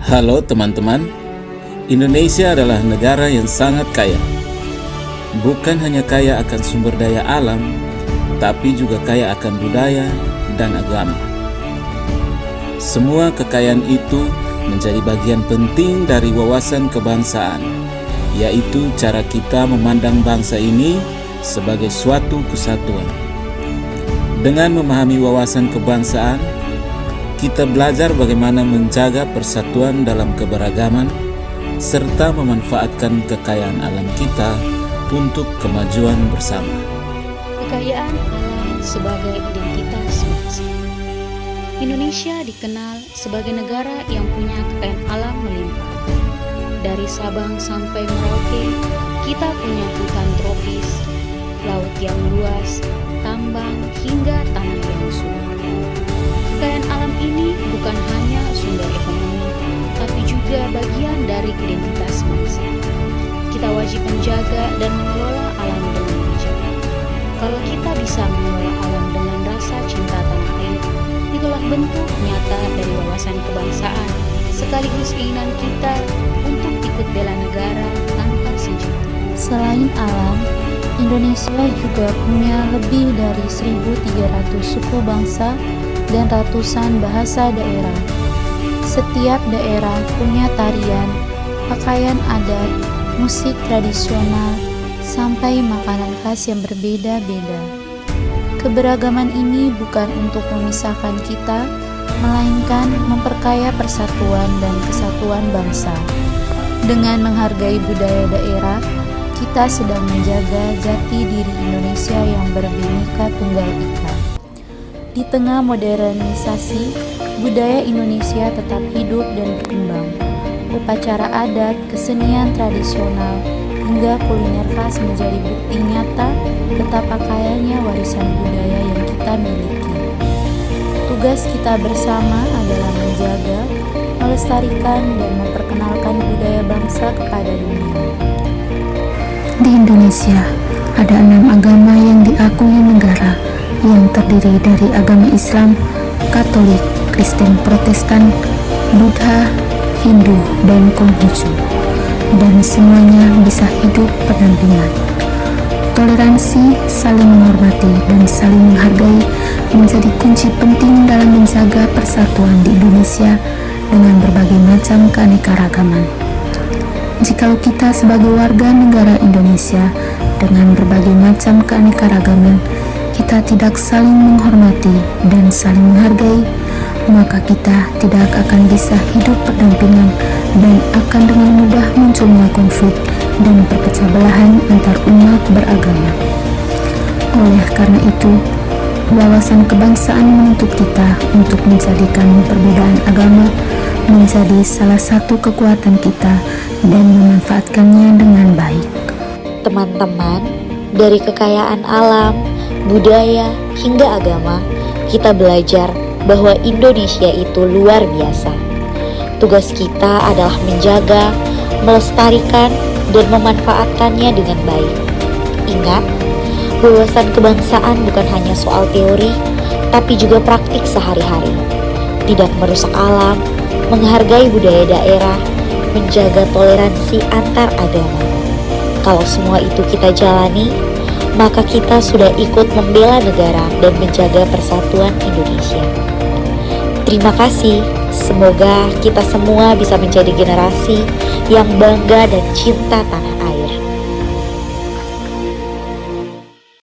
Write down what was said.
Halo teman-teman, Indonesia adalah negara yang sangat kaya. Bukan hanya kaya akan sumber daya alam, tapi juga kaya akan budaya dan agama. Semua kekayaan itu menjadi bagian penting dari wawasan kebangsaan, yaitu cara kita memandang bangsa ini sebagai suatu kesatuan. Dengan memahami wawasan kebangsaan, kita belajar bagaimana menjaga persatuan dalam keberagaman, serta memanfaatkan kekayaan alam kita untuk kemajuan bersama. Kekayaan alam sebagai identitas bangsa. Indonesia dikenal sebagai negara yang punya kekayaan alam melimpah. Dari Sabang sampai Merauke, kita punya hutan tropis, laut yang luas, tambang hingga tanah yang subur. Kekayaan alam ini bukan hanya sumber ekonomi, tapi juga bagian dari identitas bangsa. Kita wajib menjaga dan mengelola alam dengan bijak. Kalau kita bisa mengelola alam dengan rasa cinta tanah air, itulah bentuk nyata dari wawasan kebangsaan, sekaligus keinginan kita untuk ikut bela negara tanpa senjata. Selain alam, Indonesia juga punya lebih dari 1.300 suku bangsa dan ratusan bahasa daerah. Setiap daerah punya tarian, pakaian adat, musik tradisional, sampai makanan khas yang berbeda-beda. Keberagaman ini bukan untuk memisahkan kita, melainkan memperkaya persatuan dan kesatuan bangsa. Dengan menghargai budaya daerah, kita sedang menjaga jati diri Indonesia yang berbhinneka tunggal ika. Di tengah modernisasi, budaya Indonesia tetap hidup dan berkembang. Upacara adat, kesenian tradisional, hingga kuliner khas menjadi bukti nyata betapa kayanya warisan budaya yang kita miliki. Tugas kita bersama adalah menjaga, melestarikan, dan memperkenalkan budaya bangsa kepada dunia. Di Indonesia, ada 6 agama yang diakui negara, yang terdiri dari agama Islam, Katolik, Kristen Protestan, Buddha, Hindu, dan Konghucu, dan semuanya bisa hidup berdampingan. Toleransi, saling menghormati, dan saling menghargai menjadi kunci penting dalam menjaga persatuan di Indonesia dengan berbagai macam keanekaragaman. Jikalau kita sebagai warga negara Indonesia dengan berbagai macam keanekaragaman, kita tidak saling menghormati dan saling menghargai, maka kita tidak akan bisa hidup berdampingan dan akan dengan mudah munculnya konflik dan perpecah belahan antar umat beragama. Oleh karena itu, wawasan kebangsaan menuntut kita untuk menjadikan perbedaan agama menjadi salah satu kekuatan kita dan memanfaatkannya dengan baik. Teman-teman, dari kekayaan alam, budaya, hingga agama, kita belajar bahwa Indonesia itu luar biasa. Tugas kita adalah menjaga, melestarikan, dan memanfaatkannya dengan baik. Ingat, wawasan kebangsaan bukan hanya soal teori, tapi juga praktik sehari-hari. Tidak merusak alam, menghargai budaya daerah, menjaga toleransi antar agama. Kalau semua itu kita jalani, maka kita sudah ikut membela negara dan menjaga persatuan Indonesia. Terima kasih, semoga kita semua bisa menjadi generasi yang bangga dan cinta tanah